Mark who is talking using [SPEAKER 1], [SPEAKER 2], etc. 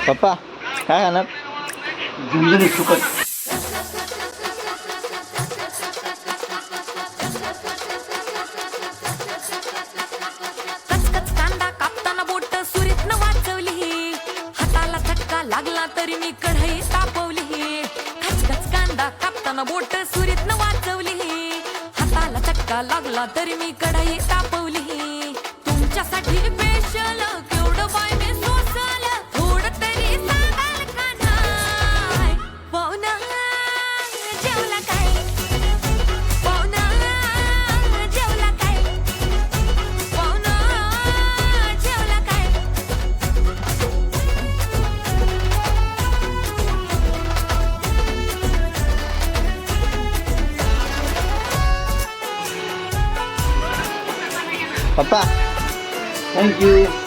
[SPEAKER 1] पप्पा काय खाणार?
[SPEAKER 2] झणझणीत सुकट.
[SPEAKER 3] कचकच कांदा कापताना बोट सुरीतनं वाचवली, हाताला झटका लागला तरी मी कढई तापवली. कचकच कांदा कापताना बोट सुरीतनं वाचवली, हाताला झटका लागला तरी मी कढई तापवली. तुमच्यासाठी स्पेशल केवढं बाय मी सोसल, थोडं तरी सांगाल का नाय? पाहुणा जेवला काय? पाहुणा जेवला काय? पाहुणा जेवला काय?
[SPEAKER 1] पप्पा
[SPEAKER 2] थँक्यू.